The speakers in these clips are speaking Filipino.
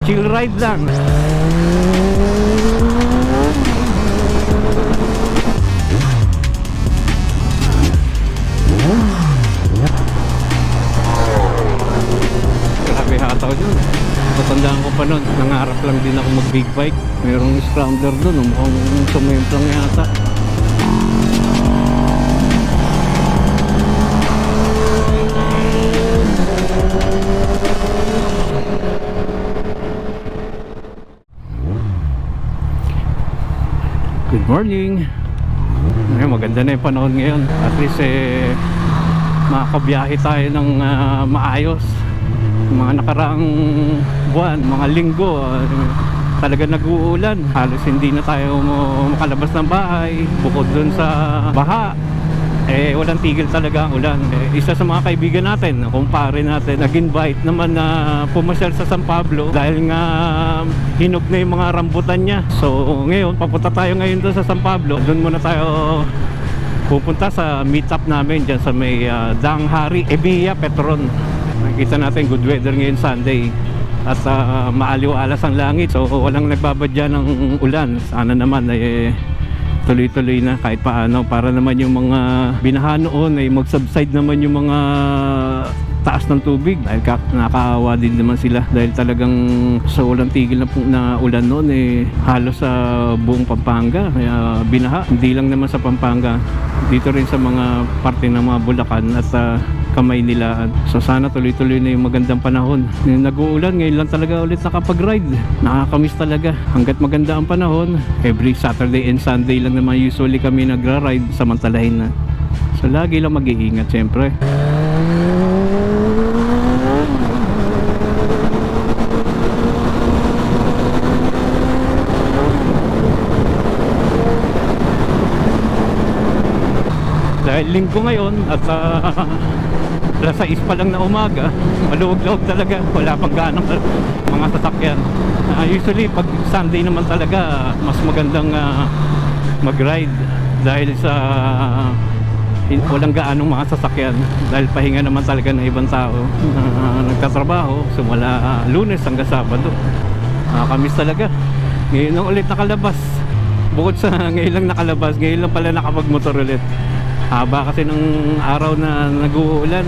chill ride lang. Grabe hataw yun. Matandaan ko pa nun, nangarap lang din ako mag big bike. Mayroong scrambler dun, mukhang sumemplang yata. Good morning. Ay, maganda na yung panahon ngayon. At least makakabiyahe tayo ng maayos. Mga nakaraang buwan, mga linggo, talaga nag-uulan. Halos hindi na tayo makalabas ng bahay. Bukod dun sa baha, walang tigil talaga ang ulan. Isa sa mga kaibigan natin, kumpare natin, nag-invite naman na pumasyal sa San Pablo dahil nga hinog na yung mga rambutan niya. So ngayon, papunta tayo ngayon doon sa San Pablo. Doon muna tayo pupunta sa meetup namin dyan sa may Danghari, Ebia, Petron. Nakikita natin good weather ngayon Sunday. At maaliw-alas ang langit. So walang nagbabadya ng ulan. Sana naman tuloy-tuloy na kahit paano para naman yung mga binaha noon ay mag-subside naman yung mga taas ng tubig dahil nakakaawa din naman sila dahil talagang sa walang tigil na ulan noon halos sa buong Pampanga kaya binaha, hindi lang naman sa Pampanga, dito rin sa mga parte ng mga Bulacan at kamay nila. So sana tuloy-tuloy na yung magandang panahon. Nag-uulan ngayon lang talaga ulit nakapag-ride. Nakakamiss talaga. Hanggat maganda ang panahon, every Saturday and Sunday lang naman usually kami nagra-ride, samantalahin na. So lagi lang mag-iingat syempre. Dahil linggo ngayon at alas 6 pa lang na umaga, maluwag-luwag talaga, wala pang ganong mga sasakyan. Usually pag Sunday naman talaga mas magandang mag-ride dahil sa walang gaanong mga sasakyan dahil pahinga naman talaga ng ibang tao nagtatrabaho simula Lunes hanggang Sabado. Kamis talaga. Ngayon lang ulit nakalabas, bukod sa ngayon lang nakalabas, ngayon lang pala nakapag-motor ulit. Haba kasi ng araw na nag-uulan.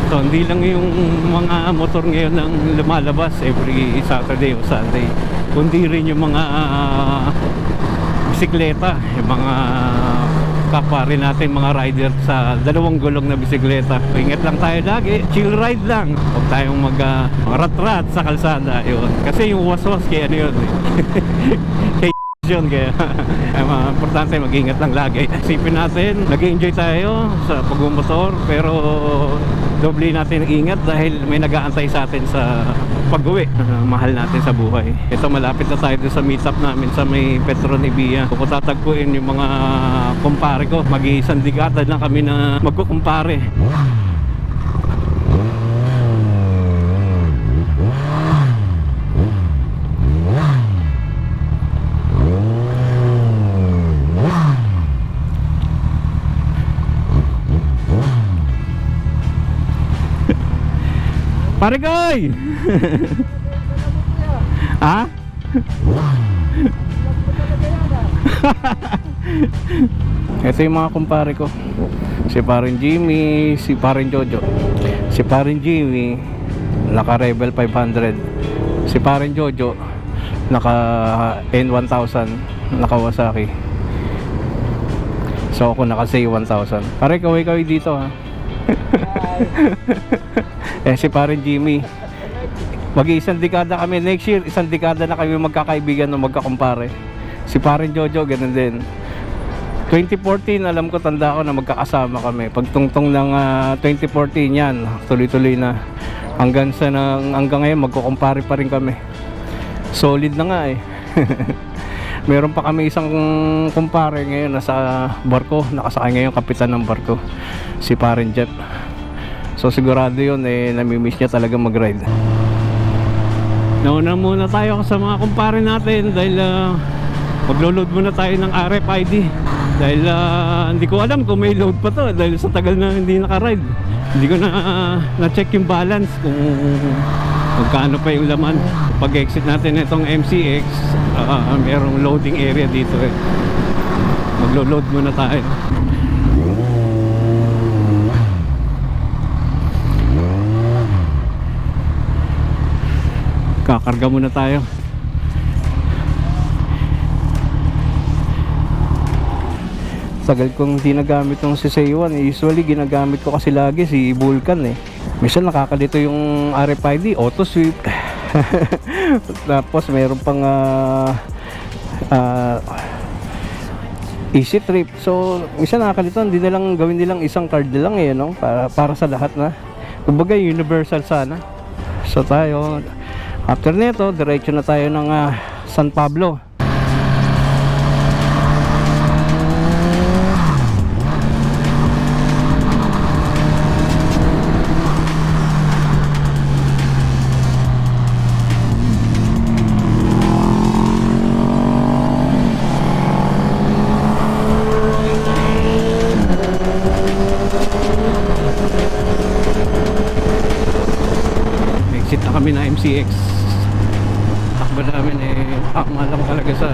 So hindi lang yung mga motor ngayon ang lumalabas every Saturday o Sunday, kundi rin yung mga bisikleta, yung mga kapwa rin natin mga rider sa dalawang gulong na bisikleta. Ingat lang tayo lagi, chill ride lang, huwag tayong rat-rat sa kalsada yun. Kasi yung waswas kaya ano yun kaya yun, kaya importante mag-ingat lang lagi. Isipin natin, nag-enjoy tayo sa pagmumotor pero doble natin ingat dahil may nag-aantay sa atin sa pag-uwi. Mahal natin sa buhay. Ito, malapit na tayo sa meetup namin sa may Petron Ebia. Kung tatagpuin yung mga kumpare ko, mag-iisang dekada lang kami na magkukumpare. Pare koy! Ha? Ito yung mga kumpare ko. Si Parin Jimmy, si Parin Jojo. Si Parin Jimmy naka Rebel 500. Si Parin Jojo naka N1000, naka Kawasaki. So ako naka Say 1000. Pare kaway dito ha. Si Parin Jimmy, mag-iisang dekada kami. Next year, isang dekada na kami magkakaibigan o magkakumpare. Si Parin Jojo, ganun din. 2014, alam ko, tanda ko na magkakasama kami. Pagtungtong ng 2014 yan, tuloy-tuloy na. Hanggang ngayon, magkukumpare pa rin kami. Solid na nga eh. Meron pa kami isang kumpare ngayon, nasa barko. Nakasakay ngayon, kapitan ng barko. Si Parin Jeff. So sigurado yun namimiss niya talaga mag-ride. Nauna muna tayo sa mga kumpare natin dahil Maglo-load muna tayo ng RFID dahil hindi ko alam kung may load pa to dahil sa tagal na hindi naka-ride. Hindi ko na-check yung balance kung magkano pa yung laman. Pag exit natin itong MCX, merong loading area dito eh. Maglo-load muna tayo. Kakarga muna tayo. Tagal kong hindi nagamit yung si Seiwan. Usually ginagamit ko kasi lagi si Vulcan eh. Minsan nakakalito yung RFID, auto sweep. Tapos mayroon pang easy trip. So minsan nakakalito, hindi na lang gawin nilang isang card na lang eh, no? Para sa lahat na. Kumbaga universal sana. So tayo, after nito, diretso na tayo ng San Pablo. Exit na kami na MCX. Takbo namin eh, tama lang talaga sa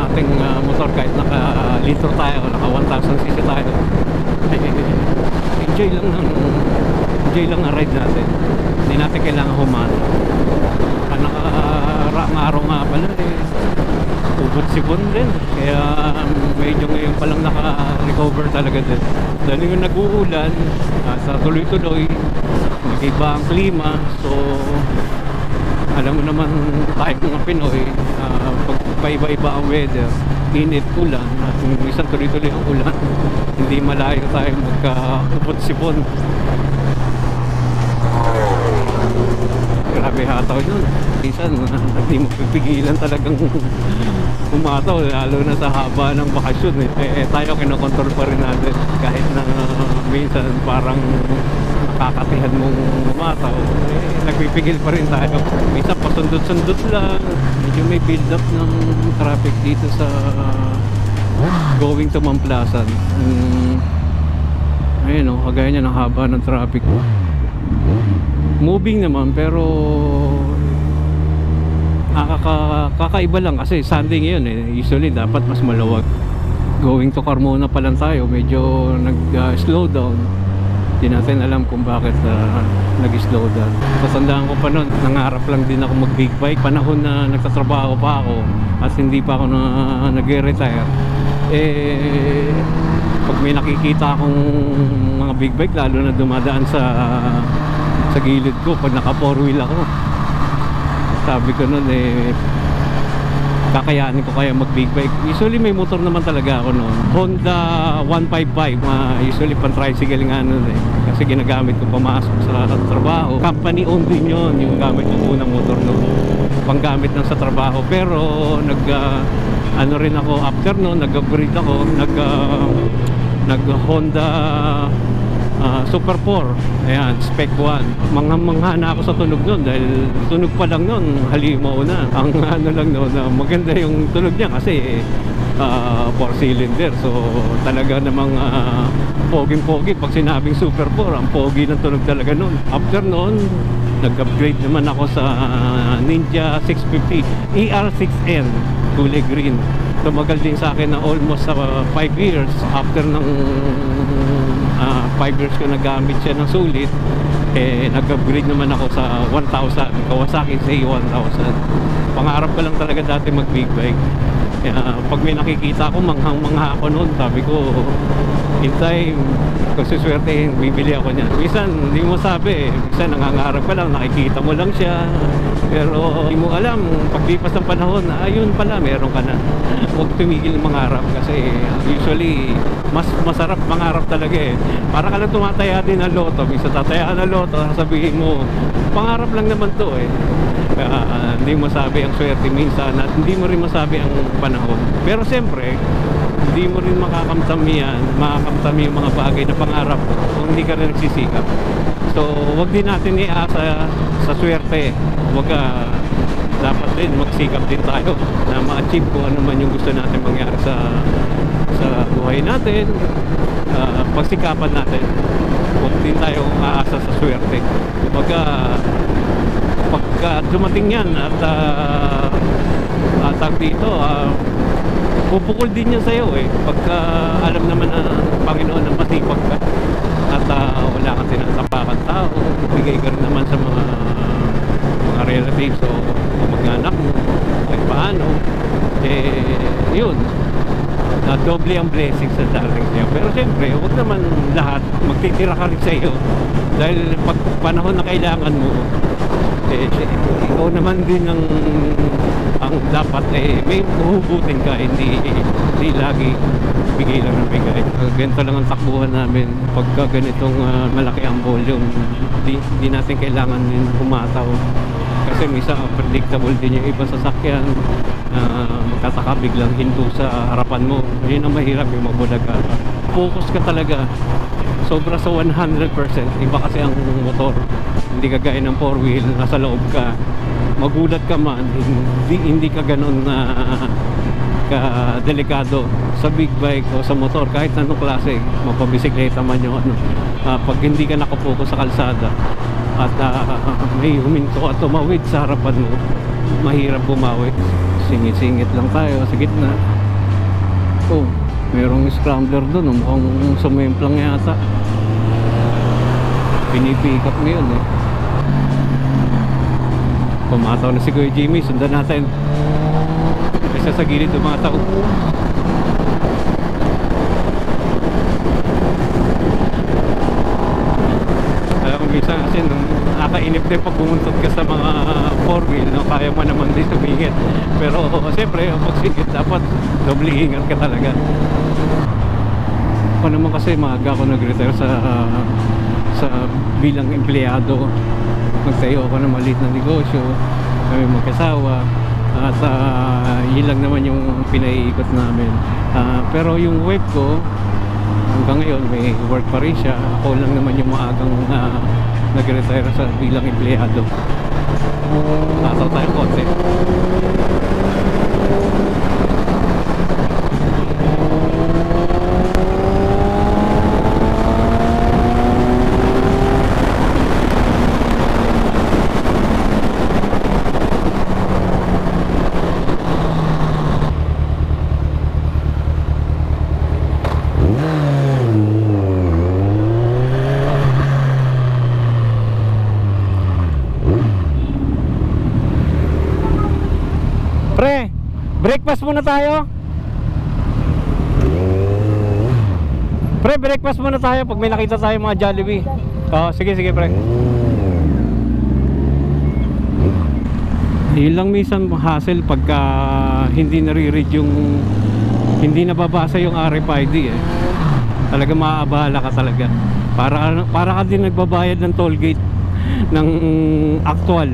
ating motor kahit naka litro tayo, naka 1000cc tayo. Enjoy lang ang ride natin. Hindi natin kailangan humano. Nakaraang araw nga pala eh, ubot-sibon din. Kaya medyo ngayon palang naka-recover talaga din. Dahil yung nag-uulan, sa tuloy-tuloy, nag-iba ang klima. So alam mo naman tayo mga Pinoy, pag paiba-iba ang weather, init, ulan, at isang tuloy-tuloy ang ulan, hindi malayo tayo magka-ubot-sibon. Grabe hataw yun. Minsan hindi mo pipigilan talagang umataw, lalo na sa haba ng bakasyon eh. Tayo kinokontrol pa rin natin kahit na minsan parang nakakatihan mong umataw nagpipigil pa rin tayo. Minsan pasundot-sundot lang, medyo may build up ng traffic dito sa going to Mamplasan. Ayun o, kagaya niya ng haba ng traffic. Moving naman pero kakaiba lang kasi Sunday ngayon eh. Usually dapat mas maluwag. Going to Carmona pa lang tayo, medyo nag-slow down. Hindi natin alam kung bakit nag-slow down. Tatandaan ko pa noon, nangarap lang din ako mag-big bike. Panahon na nagtatrabaho pa ako at hindi pa ako nag-retire. Eh, pag may nakikita akong mga big bike, lalo na dumadaan sa gilid ko, pag naka 4-wheel ako, sabi ko noon eh, kakayanin ko kaya mag big bike. Usually may motor naman talaga ako noon, Honda 155, usually pan tricycle nga noon eh, kasi ginagamit ko pamasok sa trabaho. Company owned din yun, yung gamit yung unang motor noon, panggamit lang sa trabaho. Pero ano rin ako after noon, nag-upgrade ako, nag Honda Super 4, ayan, Spec 1. Mangha na ako sa tunog nun dahil tunog pa lang nun, halimaw na. Ang ano lang nun, maganda yung tunog niya kasi 4-cylinder. So talaga namang poging-pogi. Pag sinabing Super 4, ang pogi ng tunog talaga nun. After nun, nag-upgrade naman ako sa Ninja 650 ER6N, kulay green. Tumagal din sa akin na almost 5 years. After ng 5 years ko nagamit siya ng sulit, eh nag-upgrade naman ako sa 1000 Kawasaki ZA-1000. Pangarap ko lang talaga dati mag big bike. Kaya pag may nakikita ko, manghang-mangha ako noon. Sabi ko, in time, kung suswertehin, bibili ako niyan. Minsan, hindi mo sabi, minsan nangangarap ka lang, nakikita mo lang siya. Pero hindi mo alam, paglipas ng panahon, ayun pala, meron ka na. Huwag tumigil ng mangarap kasi usually, mas masarap mangarap talaga eh. Para ka lang tumataya din ng loto. Minsan tatayaan ng loto, sabihin mo, pangarap lang naman to eh. Hindi mo sabi ang swerte minsan at hindi mo rin masabi ang panahon. Pero siyempre, hindi mo rin makakamtam yung mga bagay na pangarap kung hindi ka rin nagsisikap. So, wag din natin iasa sa swerte. Wag ka dapat din magsikap din tayo na ma-achieve kung ano man yung gusto natin mangyari sa buhay natin. Pagsikapan natin, huwag din tayo aasa sa swerte. Pagka dumating yan at tag dito, pupukol din yan sa'yo pagka alam naman ng Panginoon na matipag ka at wala kang tinatapakan tao, bigay ka rin naman sa mga relatives o mag-anak mo kahit paano, yun, doble ang blessings sa darating sa'yo. Pero siyempre, huwag naman lahat magtitira ka rin sa'yo dahil pag panahon na kailangan mo, ikaw naman din ang dapat may huhugutin ka, hindi lagi bigay lang ng bigay. Ganito lang ang takbuhan namin pagka ganitong malaki ang volume. Hindi natin kailangan din humataw kasi minsan unpredictable din yung ibang sasakyan. Magtataka biglang hinto sa harapan mo, yun ang mahirap yung magbulaga. Focus ka talaga sobra sa 100%. Iba kasi ang motor, hindi kagaya ng 4-wheel, nasa loob ka, magulat ka man, hindi ka ganun na ka delikado sa big bike o sa motor, kahit anong klase, mapabisikleta man yung pag hindi ka nakapokus sa kalsada at may huminto at tumawid sa harapan mo, mahirap bumawi. Singit-singit lang tayo sa gitna. Merong scrambler doon, mukhang sumemplang yata. Pinipick up mo yun Pumataw na si Kuya Jimmy, sundan natin. Kasi sa gilid tumataw. Alam ko minsan kasi nakakainip din pag bumuntot ka sa mga 4-wheel, kaya mo naman din tumingit. Pero siyempre, pag sigit dapat doble ingat ka talaga. Ako naman kasi maaga ako nag-retire sa bilang empleyado. Magtayo ako ng maliit na negosyo, kami mag-asawa, at yun lang naman yung pinaiikot namin. Pero yung wife ko hanggang ngayon may work pa rin siya. Ako lang naman yung maagang nag-retire sa bilang empleyado. Tataw tayo konti. Pre, breakfast muna tayo. Pre, breakfast muna tayo pag may nakita tayo mga Jollibee. Sige pre. Yun lang minsan hassle pagka hindi nare-read yung, hindi nababasa yung RFID Talaga maaabala ka talaga. Para ka din nagbabayad ng toll gate ng actual.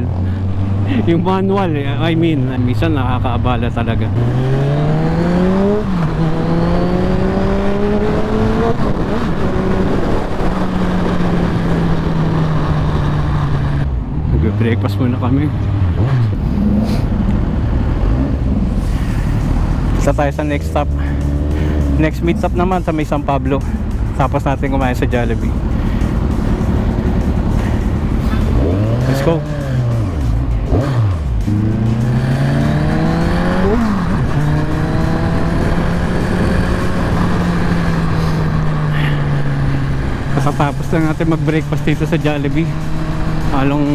Yung manual, minsan nakakaabala talaga. Nag-breakfast muna kami. Isa tayo sa next stop. Next meet stop naman sa may San Pablo. Tapos natin kumain sa Jollibee. Let's go. Kasatapos lang natin mag-breakfast dito sa Jollibee along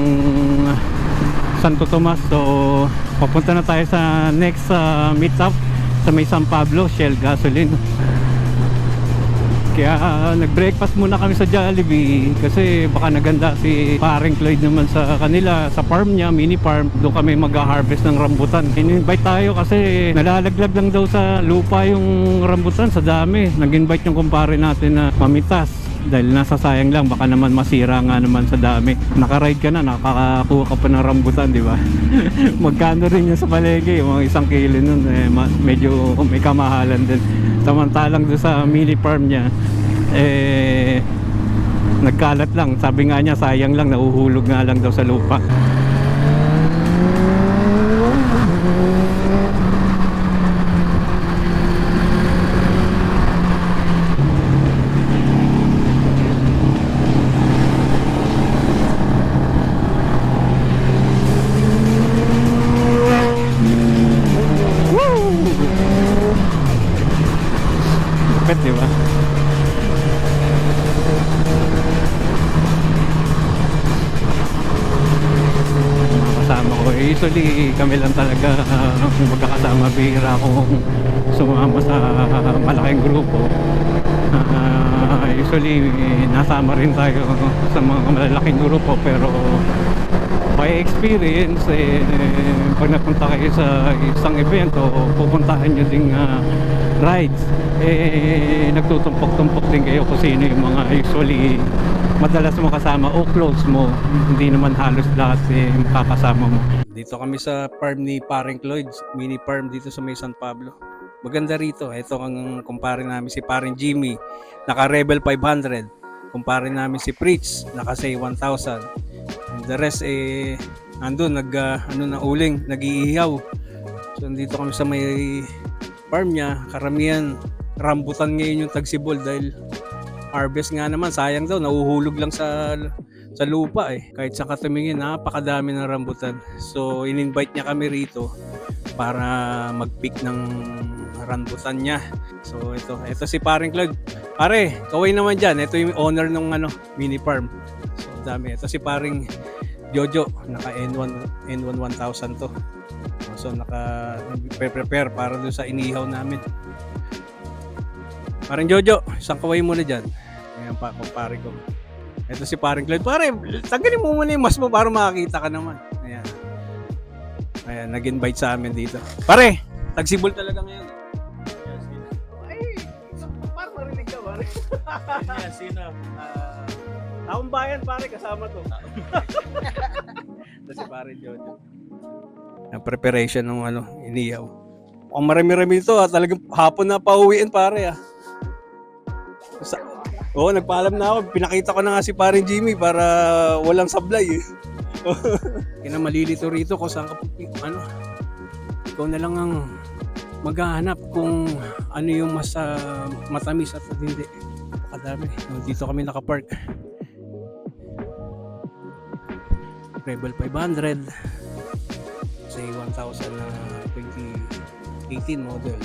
Santo Tomas. So papunta na tayo sa next meet up sa may San Pablo, Shell Gasoline. Kaya nag-breakfast muna kami sa Jollibee kasi baka naganda si paring Cloyd naman sa kanila, sa farm niya, mini farm. Doon kami mag-harvest ng rambutan. In-invite tayo kasi nalalaglag lang daw sa lupa yung rambutan, sa dami. Nag-invite yung kumpare natin na mamitas dahil nasasayang lang, baka naman masira nga naman sa dami. Naka-ride ka na, nakakakuha ka pa ng rambutan, di ba? Magkano rin yun sa palengke, yung mga 1 kilo nun, medyo may kamahalan din. Samantalang doon sa mini farm niya, nagkalat lang. Sabi nga niya, sayang lang, nahuhulog nga lang daw sa lupa. lupit, di ba? Mga kasama ko, usually kami lang talaga magkakasama. Bihira akong sumama sa malaking grupo. Usually nasama rin tayo sa mga malalaking grupo, pero by experience, pag napunta kayo sa isang event o pupuntahan nyo ding rides, nagtutumpok-tumpok din kayo kung sino yung mga usually madalas mo kasama o close mo. Hindi naman halos lahat makakasama mo. Dito kami sa farm ni Paring Cloyd, mini farm dito sa may San Pablo. Maganda rito. Ito ang kumpare namin si Paring Jimmy, naka Rebel 500. Kumpare namin si Preach, naka Say 1000. And the rest andun uling, nag-iihaw. So nandito kami sa may farm niya. Karamihan rambutan ngayon yung tagsibol dahil harvest nga naman, sayang daw, nauhulog lang sa lupa Kahit sa katumingin, napakadami ng rambutan. So in-invite niya kami rito para mag-pick ng rambutan niya. So ito si Paring Cloyd. Pare, kaway naman dyan. Ito yung owner ng mini farm. So dami. Ito si Paring Jojo, naka N1 1000 to. So naka-prepare para doon sa inihaw namin. Paring Jojo, isang kaway muna dyan. Ayan pa, kumpare ko. Ito si Paring Cloyd. Pare, tanggalin mo muna yung mask mo para makakita ka naman. Ayan, nag-invite sa amin dito. Pare, tagsibol talaga ngayon. Ay, parang marinig ka, pare. Sino? Taong bayan, pare, kasama to. Ito si Paring Jojo. Ang preparation ng inihaw. Ang marami-rami ito, talagang hapon na pauwiin, pare. Nagpaalam na ako. Pinakita ko na nga si Paring Jimmy para walang sablay Kaya malilito rito kung saan ka ikaw na lang ang maghahanap kung ano yung mas matamis at hindi. Kadami. Dito kami nakapark. Rebel 500. Say 1000 na 2018 model.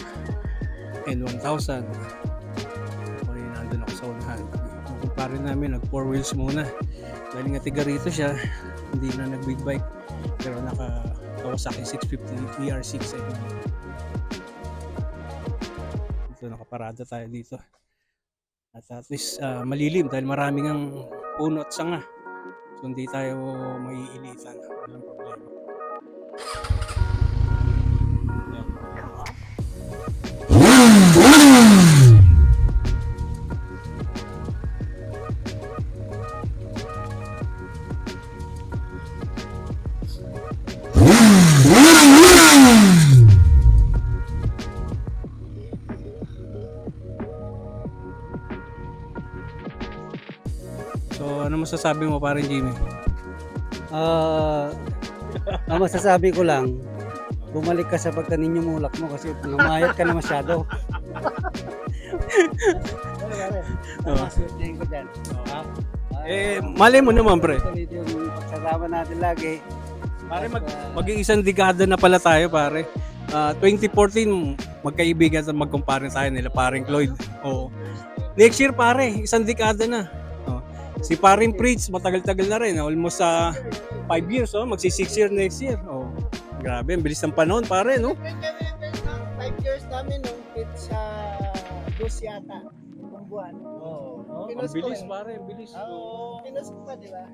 N1000. Nandun ako sa unahan. Kumpare namin, nag 4 wheels muna. Dahil nga tiga rito siya, hindi na nag big bike. Pero naka Kawasaki 650 ER6. Dito nakaparada tayo dito. At least malilim dahil maraming ang puno at sanga. So hindi tayo maiilitan. Walang problema. So, ano masasabi mo, Paring Jimmy? Ang masasabi ko lang, bumalik ka sa pagkaninyo mulak mo kasi lumayat ka na masyado. Maswertein ko dyan. Malay mo naman, pre. Ito yung pagsasama natin lagi. Pare, mag-iisang dekada na pala tayo, pare. 2014, magkaibigan at magkumpare tayo nila, Paring Cloyd. Oo. Next year, pare, isang dekada na. Si Paring Preach, matagal-tagal na rin. Almost 5 years, magsi 6 years next year. Grabe, ang bilis ng panahon, pare, no? 5 years namin nung hit sa Diyos yata. Ang buwan. Ang bilis, pare, ang bilis. Pinos ko pa, di ba?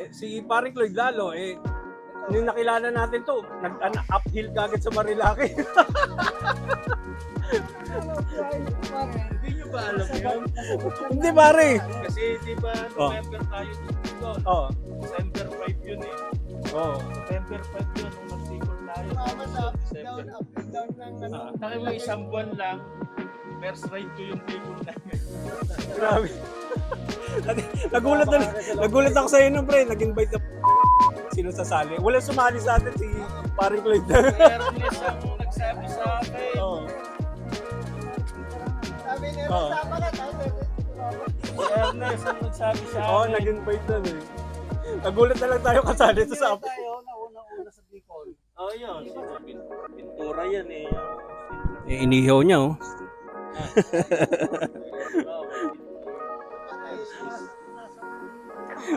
Si Paring Cloyd lalo, nung nakilala natin to, nag-uphill kagad sa Marilaki. Hindi nyo ba alam yun? Hindi, pare. Kasi di ba November tayo dito? December 5 yun November 5 yun nung nag-sticker tayo. Mama sa December. up and down ng Taki mo isang buwan lang, first ride ko yung sticker namin. Grabe. Nagulat ako sa inyo, pre. Nag-invite na sino sasali. Wala sumali sa atin si Paring Cloyd. Meron isang nagsabi sa akin. sabi niya, sama na tayo. Si Ernest ang nagsabi sa akin. Nag-invite na Nagulat na lang tayo kasali ito sa atin. Tayo na una sa Bicol. Yun. Pintura yan Inihaw niya,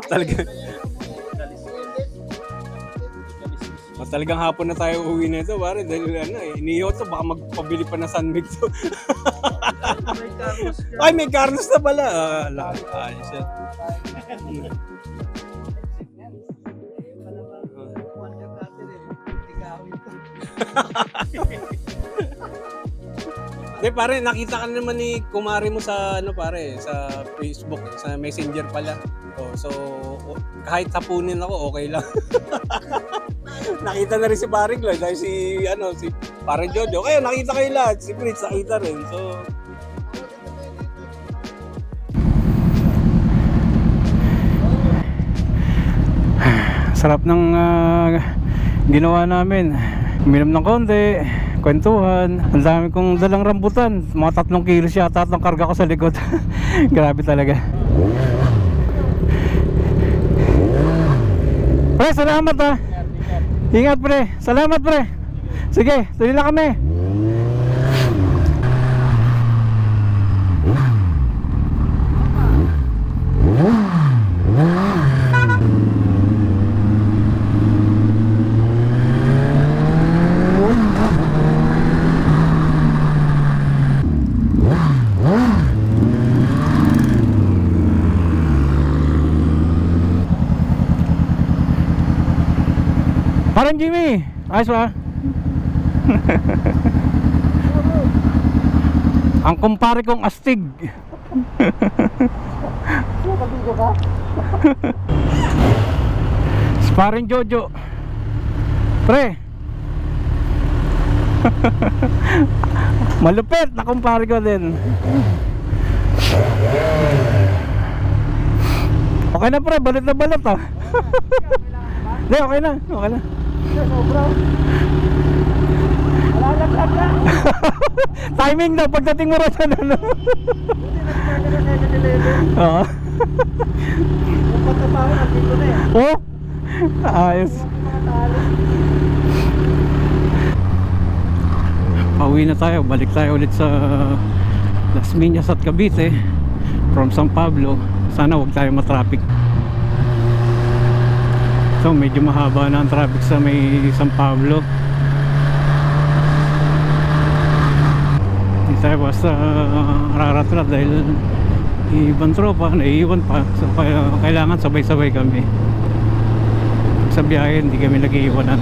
Talaga. Talagang hapon na tayo uwi na ito, pare. Dahil iniihaw to, baka magpabili pa ng San Mig to. Ay, may Carlos na pala. Ayos yan. Hindi pare, nakita ka naman ni kumari mo sa pare, sa Facebook, sa Messenger pala. So kahit hapunin ako, okay lang. Nakita na rin si Paring Lloyd, dahil si Paring Jojo. Kaya nakita kayo lahat, si Fritz nakita rin. So sarap ng ginawa namin. Uminom ng konti, kwentuhan. Ang dami kong dalang rambutan. Mga 3 kilos yata at ang karga ko sa likod. Grabe talaga. Pre, salamat ha. Ingat pre. Salamat pre. Sige, tuloy na kami. Parang Jimmy, ayos ba? Ang kumpare kong astig. Sparring Jojo. Pre. Malupit na kumpare ko din. Okay na pre, balot na balot ah. Hindi, okay na, okay na. Timing daw pagdating mo rin sa ano. Oo. Oh, ayos. Pauwi na tayo, balik tayo ulit sa Las Piñas at Cavite from San Pablo. Sana huwag tayo matraffic. So medyo mahaba na ang traffic sa may San Pablo. Hindi tayo basta raratrat dahil ibang tropa, naiiwan pa. So kailangan sabay-sabay kami. Sa biyahe hindi kami nag-iiwanan.